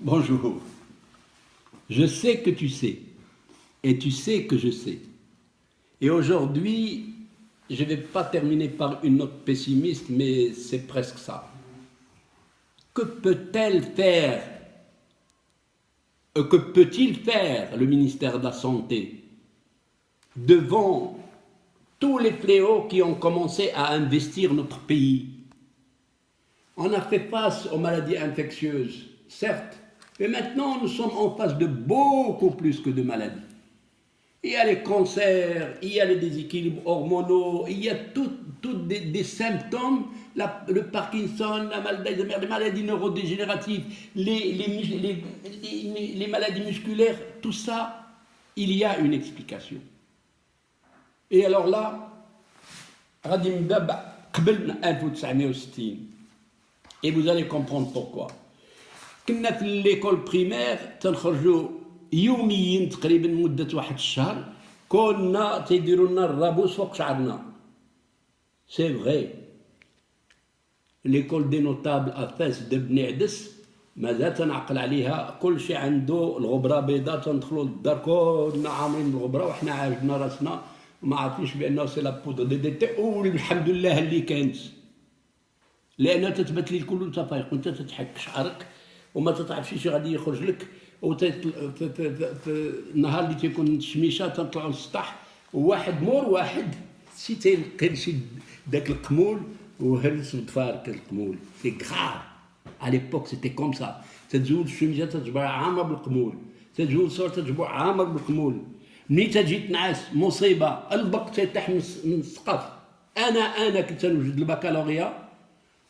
Bonjour. Je sais que tu sais, et tu sais que je sais. Et aujourd'hui, je ne vais pas terminer par une note pessimiste, mais c'est presque ça. Que peut-elle faire, que peut-il faire le ministère de la Santé devant tous les fléaux qui ont commencé à investir notre pays? On a fait face aux maladies infectieuses, certes, mais maintenant nous sommes en face de beaucoup plus que de maladies. Il y a les cancers, il y a les déséquilibres hormonaux, il y a tous des symptômes, le Parkinson, l'Alzheimer, les maladies neurodégénératives, les maladies musculaires, tout ça, il y a une explication. Et alors là, غادي نبدا قبل 1960. Et vous allez comprendre pourquoi. كنا في ليكول بريمير تنخرجوا يوميا تقريبا مده واحد الشهر كنا تيديروا لنا الرابوس فوق شعرنا. سي فغي. ليكول دي نوتابل افاس د بني عدس مازال تنعقل عليها كل شيء عنده الغبره بيضاء تندخلوا للدار كلنا عامرين بالغبره وحنا عاجبنا راسنا وما عارفينش بانه سي لا بودر دي تي والحمد لله اللي كانت لانها تثبت لي الكل وانت فايق وانت تتحك شعرك وما تتعرفش شي غادي يخرج لك في النهار اللي تيكون الشميشه تنطلعوا للسطح وواحد مور واحد شي تيلقى شي داك القمول وهرس وتفارك القمول سي غراف à l'époque c'était comme ça تتزول الشميشه تتجبر عامر بالقمول تتزول الصور تتجبر عامر بالقمول ملي تجي تنعس مصيبه البق تيطيح من السقف انا كنت تنوجد البكالوريا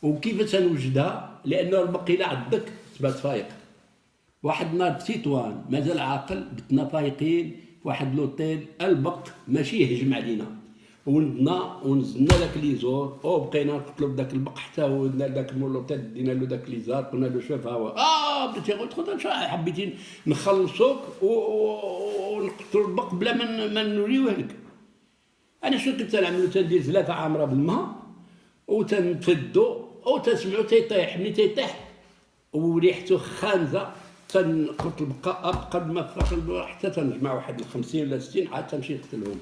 وكيف تنوجدها لانه البق الا عضك تبات فايق واحد النهار تيتوان مازال عاقل بتنا فايقين واحد لوطيل البق ماشي يهجم علينا ونضنا ونزلنا داك ليزور وبقينا نقتلوا بداك البق حتى ولدنا لذاك المولوطيل دينا له داك ليزار قلنا له شوف ها هو بديتي غير تخدم شحال حبيتي نخلصوك ونقتلوا البق بلا ما نوريوه لك. انا شنو كنت نعملو تندير زلافه عامره بالماء وتنفدو وتسمعو تيطيح ملي تيطيح وريحته خانزه تنقتل البقاء قبل ما تفرق حتى تنجمع واحد 50 ولا 60 عاد تمشي نقتلهم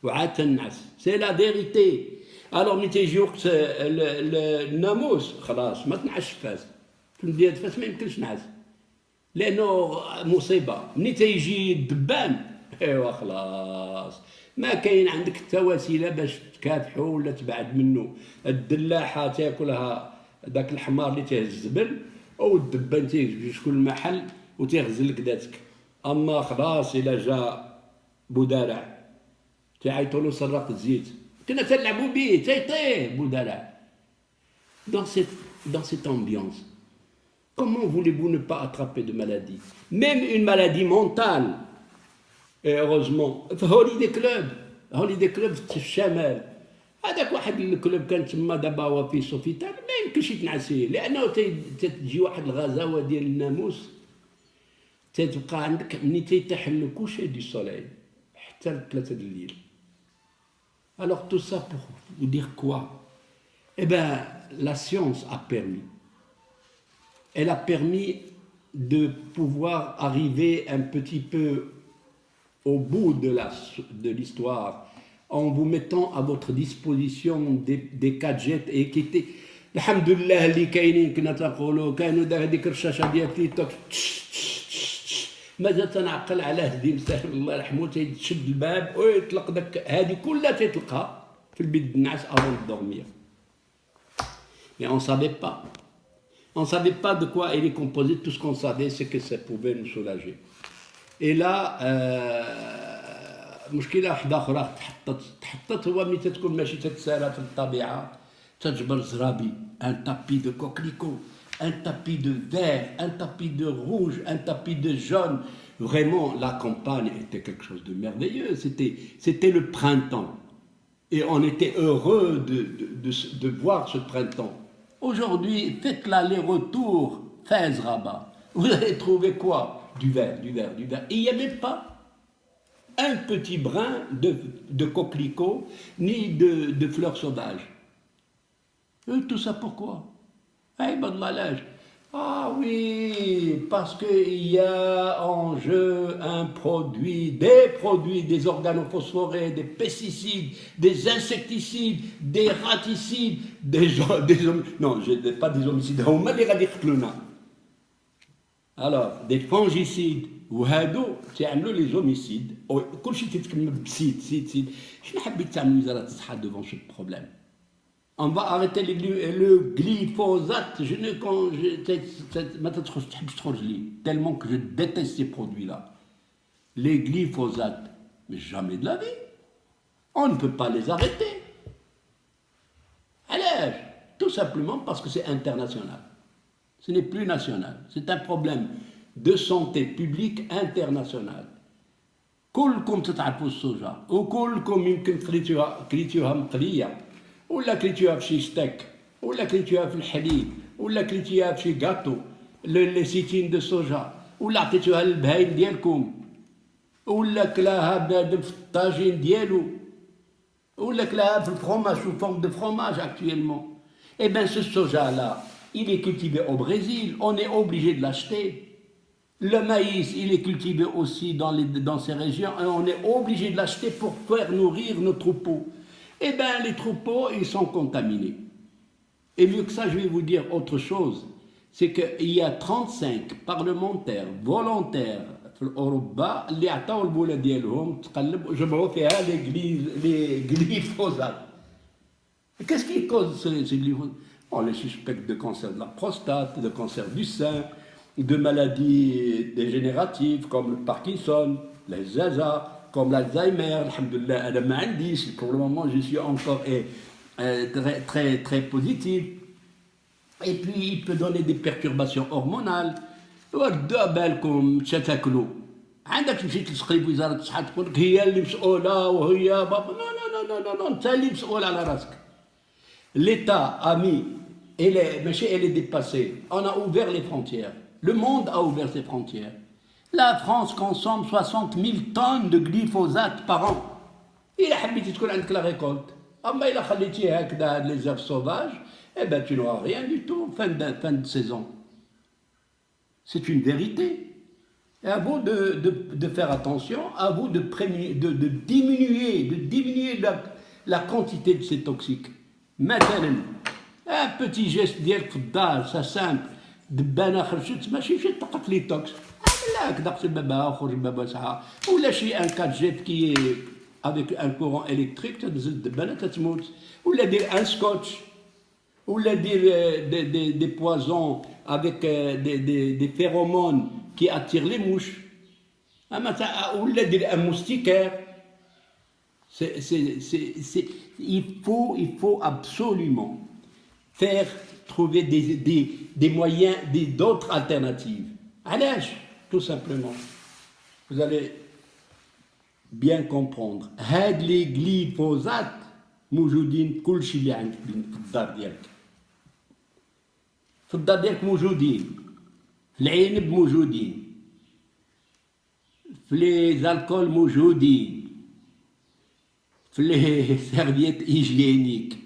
وعاد تنعس سي لا فيريتي. الوغ ملي تيجي وقت الناموس خلاص ما تنعسش فاس تندير فاس ما يمكنش نعس لانه مصيبه. ملي تيجي الدبان ايوا خلاص ما كاين عندك حتى وسيله باش تكافحو ولا تبعد منه. الدلاحه تاكلها داك الحمار اللي تيهز الزبل او الدبان تيجي شكون المحل وتيغزل لك ذاتك. اما خلاص الا جا بودارع تيعيطوا له سراق الزيت كنا تنلعبوا به تيطير بودارع. Dans cette ambiance, comment voulez-vous ne pas attraper de maladie, même une maladie mentale? Et heureusement في هوليدي كلوب في الشمال هذاك واحد الكلوب كان تما دابا هو في سوفيتال ما يمكنش يتنعس فيه لانه تجي واحد الغزاوه ديال الناموس تتبقى عندك ملي تيطيح الكوشي دي سوليل حتى 3 الليل. Alors tout ça pour vous dire quoi? Eh bien la science a permis, elle a permis de pouvoir arriver un petit peu au bout de l'histoire en vous mettant à votre disposition des gadgets et qui étaient الحمد لله اللي كاينين كنا تنقولوا كانوا هذيك الرشاشه ديال تيك توك مازال تنعقل على هدي مساهم الله يرحمه تيشد الباب ويطلق داك هذه كلها تيطلقها في البيت النعاس avant de dormir. Mais on ne savait pas de quoi il est composé. Tout ce qu'on savait c'est que ça pouvait nous soulager. Et là مشكله واحده اخرى تحطت هو ملي تكون ماشي تتسالى في الطبيعه تجبر زرابي ان تابي دو كوكليكو un tapis de vert, un tapis de rouge, un tapis de jaune. Vraiment, la campagne était quelque chose de merveilleux. C'était le printemps. Et on était heureux de voir ce printemps. Aujourd'hui, faites l'aller-retour Fès-Rabat. Vous allez trouver quoi? Du vert. Et il n'y avait pas un petit brin de coquelicot ni de fleurs sauvages. Et tout ça pourquoi? Ah oui, parce qu'il y a en jeu des produits, des organophosphorés, des pesticides, des insecticides, des raticides, non, pas des homicides, alors, des fongicides, وهادو تعملوا les homicides, كلشي تيتكمل بسيد. شنو حبيت تعمل وزارة الصحة devant ce problème? On va arrêter le glyphosate. Tellement que je déteste ces produits-là. Les glyphosates, mais jamais de la vie. On ne peut pas les arrêter. Alors, tout simplement parce que c'est international. Ce n'est plus national. C'est un problème de santé publique international. كلكم تتعرفوا السوجة وكلكم يمكن كليتوها مقلية ولا كليتوها في شي ستيك ولا كليتوها في الحليب ولا كليتوها في شي كاطو لي سيتين دو سوجا ولا عطيتوها للبهايم ديالكم ولا كلاها في الطاجين ديالو ولا كلاها في الفرomage sous forme de fromage actuellement. Eh bien ce soja là, il est cultivé au Brésil, on est obligé de l'acheter. Le maïs, il est cultivé aussi dans ces régions et on est obligé de l'acheter pour faire nourrir nos troupeaux. Eh bien, les troupeaux, ils sont contaminés. Et mieux que ça, je vais vous dire autre chose. C'est qu'il y a 35 parlementaires volontaires في أوروبا اللي عطاو البولة ديالهم جمعوا فيها les glyphosates. Qu'est-ce qui cause ces glyphosates? On les suspecte de cancer de la prostate, de cancer du sein, de maladies dégénératives comme le Parkinson, les Zaza, comme l'Alzheimer. Alhamdoulilah, pour le moment, je suis encore très positif. Et puis, il peut donner des perturbations hormonales. بالكم تاكلوا عندك تمشي تلصقي في وزاره الصحه تقول لك هي اللي مسؤوله وهي بابا لا انت اللي مسؤول على راسك. L'État a mis, elle est dépassée. On a ouvert les frontières. Le monde a ouvert ses frontières. La France consomme 60 000 tonnes de glyphosate par an. إلا حبيتي تكون عندك la récolte. أما إلا خليتيه هكذا les herbes sauvages, eh ben tu n'auras rien du tout fin de saison. C'est une vérité. Et à vous de faire attention, à vous de diminuer la quantité de ces toxiques. Maintenant, un petit geste ديالك في الدار, ça simple. دبانه خرجت ماشي مشيت طلقت لي توكس. لا هكذا قص بابها وخرج بابها ساعه. ولا شي ان كادجيت كي avec un courant électrique تنزل الدبانه تتموت. ولا دير ان سكوتش. ولا دير des poisons avec des phéromones qui attirent les mouches. ولا دير un moustiquaire. Il faut absolument trouver des moyens, d'autres alternatives. علاش? Tout simplement. Vous allez bien comprendre. هاد les glyphosates موجودين كل شيء اللي عندك في الدار ديالك. في الدار ديالك موجودين. في العنب موجودين. في لي زالكول موجودين. في لي سيرفييت هيجينيك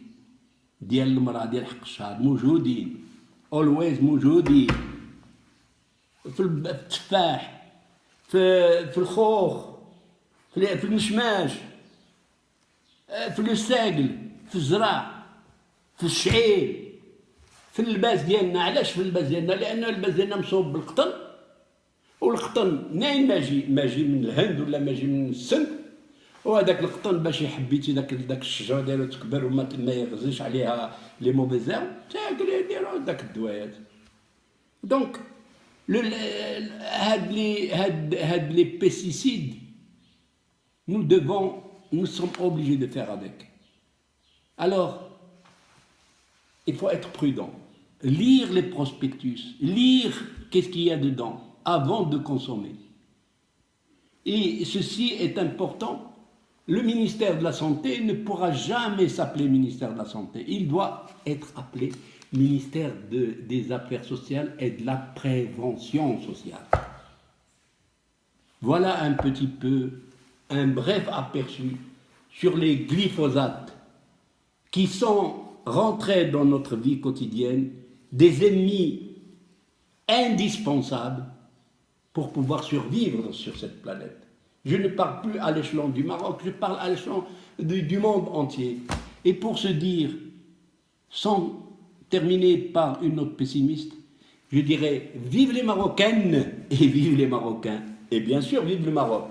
ديال المرأة ديال حق الشهر موجودين. اولويز موجودين. في التفاح، في الخوخ، في المشماش، في الساقل، في الزرع، في الشعير، في اللباس ديالنا. علاش في اللباس ديالنا؟ لأن اللباس ديالنا مصوب بالقطن، والقطن منين ماجي من الهند ولا ماجي من السند. وهذاك القطن باش حبيتي داك الشجره ديالو تكبر وما يغزيش عليها لي موفيزير تاكل يديروا داك الدوايات. دونك هاد لي بيستيسيد nous sommes obligés de faire avec. Alors il faut être prudent, lire les prospectus, lire qu'est-ce qu'il y a dedans avant de consommer. Et ceci est important. Le ministère de la Santé ne pourra jamais s'appeler ministère de la Santé. Il doit être appelé ministère des Affaires sociales et de la prévention sociale. Voilà un petit peu un bref aperçu sur les glyphosates qui sont rentrés dans notre vie quotidienne, des ennemis indispensables pour pouvoir survivre sur cette planète. Je ne parle plus à l'échelon du Maroc, je parle à l'échelon du monde entier. Et pour se dire, sans terminer par une note pessimiste, je dirais vive les Marocaines et vive les Marocains. Et bien sûr, vive le Maroc.